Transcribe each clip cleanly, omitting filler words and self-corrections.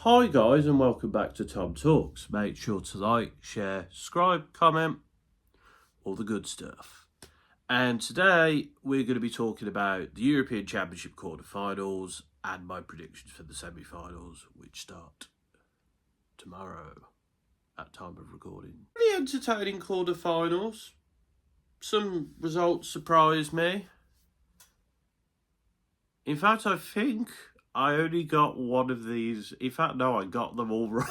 Hi guys and welcome back to Tom Talks. Make sure to like, share, subscribe, comment, all the good stuff. And today we're going to be talking about the European Championship quarterfinals and my predictions for the semi-finals, which start tomorrow at time of recording. Really entertaining quarterfinals. Some results surprised me. In fact, I think I only got one of these. In fact, no, I got them all wrong.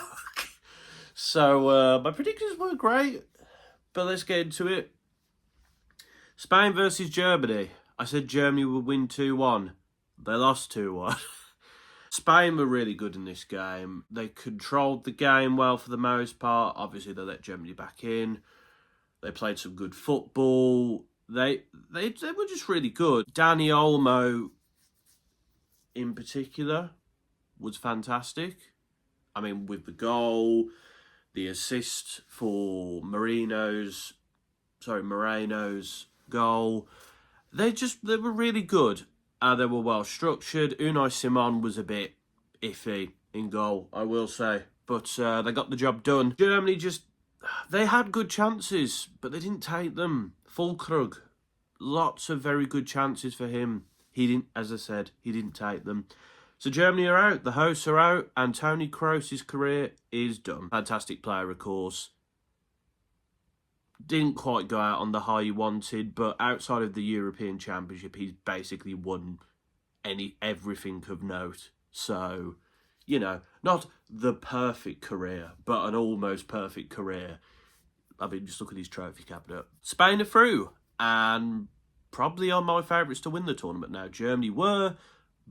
So my predictions were great, but let's get into it. Spain versus Germany. I said Germany would win 2-1. They lost 2-1. Spain were really good in this game. They controlled the game well for the most part. Obviously, they let Germany back in. They played some good football. They were just really good. Dani Olmo, in particular, was fantastic. I mean, with the goal, the assist for Moreno's goal, they were really good. They were well structured. Unai Simon was a bit iffy in goal, I will say, but they got the job done. Germany they had good chances, but they didn't take them. Füllkrug, lots of very good chances for him. He didn't, as I said, he didn't take them. So Germany are out, the hosts are out, and Toni Kroos's career is done. Fantastic player, of course. Didn't quite go out on the high he wanted, but outside of the European Championship, he's basically won everything of note. So, not the perfect career, but an almost perfect career. I mean, just look at his trophy cabinet. Spain are through, and probably are my favourites to win the tournament now. Germany were,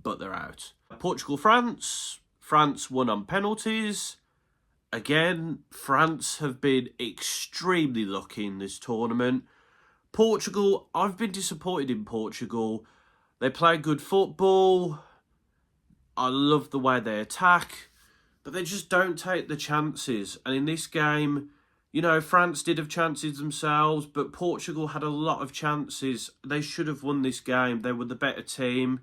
but they're out. Portugal-France. France won on penalties. Again, France have been extremely lucky in this tournament. Portugal, I've been disappointed in Portugal. They play good football. I love the way they attack, but they just don't take the chances. And in this game, France did have chances themselves, but Portugal had a lot of chances. They should have won this game. They were the better team.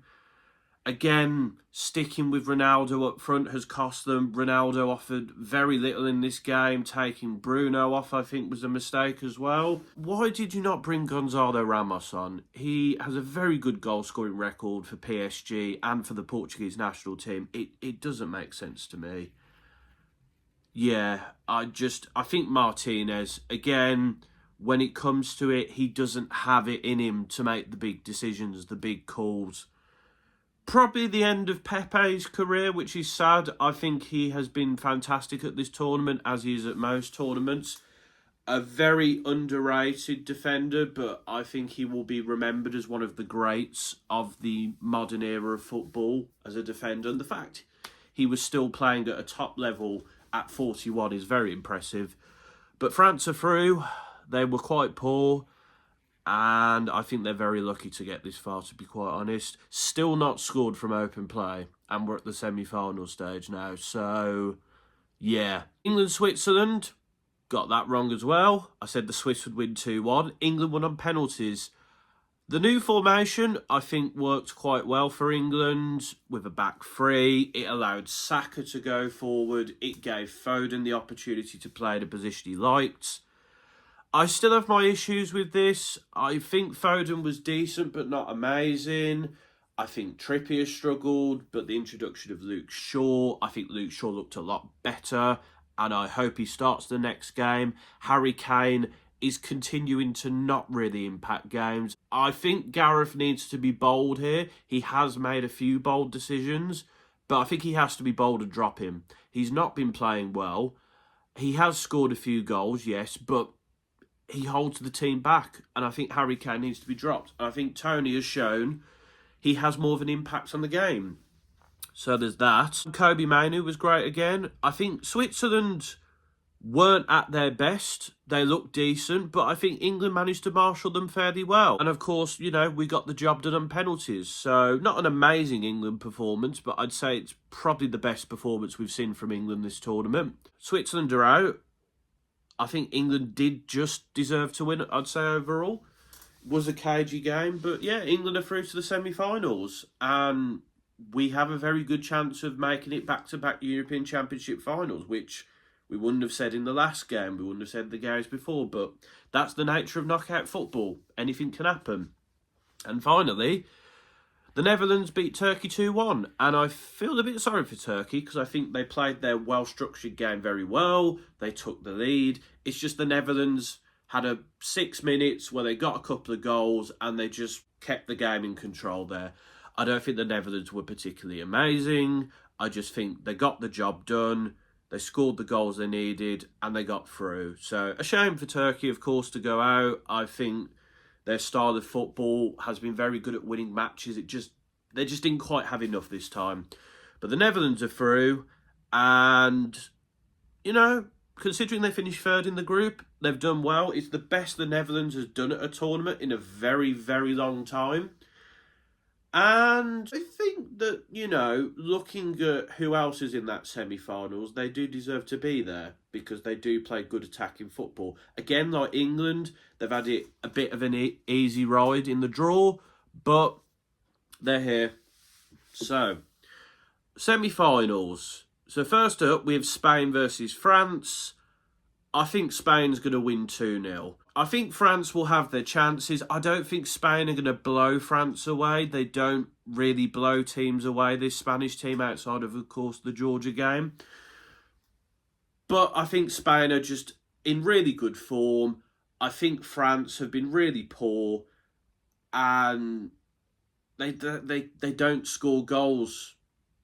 Again, sticking with Ronaldo up front has cost them. Ronaldo offered very little in this game. Taking Bruno off, I think, was a mistake as well. Why did you not bring Gonzalo Ramos on? He has a very good goal-scoring record for PSG and for the Portuguese national team. It doesn't make sense to me. Yeah, I think Martinez, again, when it comes to it, he doesn't have it in him to make the big decisions, the big calls. Probably the end of Pepe's career, which is sad. I think he has been fantastic at this tournament, as he is at most tournaments. A very underrated defender, but I think he will be remembered as one of the greats of the modern era of football as a defender. And the fact he was still playing at a top level at 41 is very impressive. But France are through. They were quite poor. And I think they're very lucky to get this far, to be quite honest. Still not scored from open play. And we're at the semi-final stage now. So, yeah. England-Switzerland, got that wrong as well. I said the Swiss would win 2-1. England won on penalties. The new formation, I think, worked quite well for England with a back three. It allowed Saka to go forward. It gave Foden the opportunity to play the position he liked. I still have my issues with this. I think Foden was decent, but not amazing. I think Trippier struggled, but the introduction of Luke Shaw, I think Luke Shaw looked a lot better, and I hope he starts the next game. Harry Kane is continuing to not really impact games. I think Gareth needs to be bold here. He has made a few bold decisions, but I think he has to be bold and drop him. He's not been playing well. He has scored a few goals, yes, but he holds the team back, and I think Harry Kane needs to be dropped. I think Tony has shown he has more of an impact on the game. So there's that. Kobe Mainoo was great again. I think Switzerland weren't at their best. They looked decent, but I think England managed to marshal them fairly well. And of course, we got the job done on penalties. So not an amazing England performance, but I'd say it's probably the best performance we've seen from England this tournament. Switzerland are out. I think England did just deserve to win, I'd say, overall. It was a cagey game, but yeah, England are through to the semi-finals. And we have a very good chance of making it back-to-back European Championship finals, which we wouldn't have said in the last game, we wouldn't have said the games before, but that's the nature of knockout football. Anything can happen. And finally, the Netherlands beat Turkey 2-1, and I feel a bit sorry for Turkey because I think they played their well-structured game very well. They took the lead. It's just the Netherlands had 6 minutes where they got a couple of goals and they just kept the game in control there. I don't think the Netherlands were particularly amazing. I just think they got the job done. They scored the goals they needed and they got through. So a shame for Turkey, of course, to go out. I think their style of football has been very good at winning matches. They just didn't quite have enough this time. But the Netherlands are through, and considering they finished third in the group, they've done well. It's the best the Netherlands has done at a tournament in a very, very long time. And I think that, looking at who else is in that semi-finals, they do deserve to be there because they do play good attacking football. Again, like England, they've had it a bit of an easy ride in the draw, but they're here. So, semi-finals. So first up, we have Spain versus France. I think Spain's going to win 2-0. I think France will have their chances. I don't think Spain are going to blow France away. They don't really blow teams away, this Spanish team, outside of course, the Georgia game. But I think Spain are just in really good form. I think France have been really poor. And they don't score goals,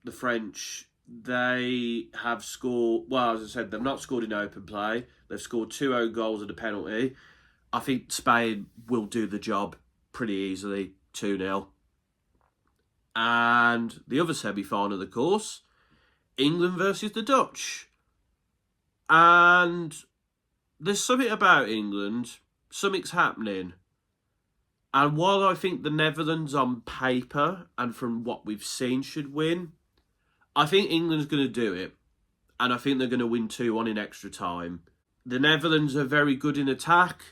the French. They have scored, well, as I said, they've not scored in open play. They've scored 2 own goals and a penalty. I think Spain will do the job pretty easily, 2-0. And the other semi-final, of course, England versus the Dutch. And there's something about England, something's happening. And while I think the Netherlands on paper and from what we've seen should win, I think England's going to do it. And I think they're going to win 2-1 in extra time. The Netherlands are very good in attack.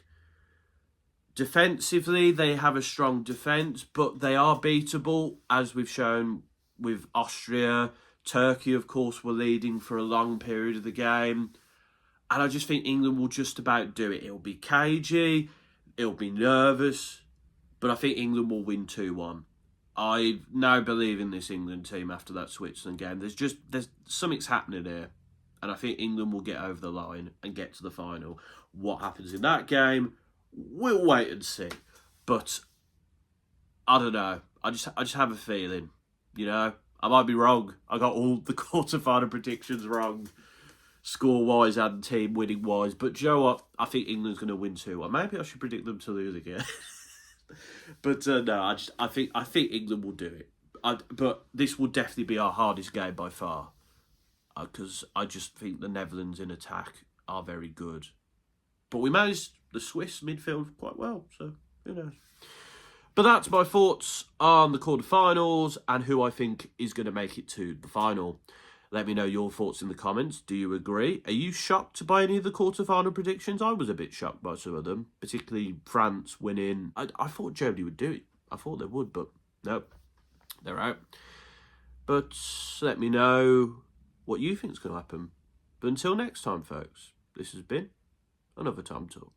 Defensively, they have a strong defence, but they are beatable, as we've shown with Austria. Turkey, of course, were leading for a long period of the game. And I just think England will just about do it. It'll be cagey, it'll be nervous, but I think England will win 2-1. I now believe in this England team after that Switzerland game. There's something's happening here. And I think England will get over the line and get to the final. What happens in that game, we'll wait and see. But I don't know. I just have a feeling, I might be wrong. I got all the quarterfinal predictions wrong, score-wise and team-winning-wise. But do you know what? I think England's going to win 2-1. Maybe I should predict them to lose again. But no, I think England will do it. But this will definitely be our hardest game by far. Because I just think the Netherlands in attack are very good. But we managed the Swiss midfield quite well, so who knows. But that's my thoughts on the quarterfinals and who I think is going to make it to the final. Let me know your thoughts in the comments. Do you agree? Are you shocked by any of the quarterfinal predictions? I was a bit shocked by some of them, particularly France winning. I thought Germany would do it. I thought they would, but nope, they're out. But let me know what you think is going to happen. But until next time, folks, this has been Another Time Talk.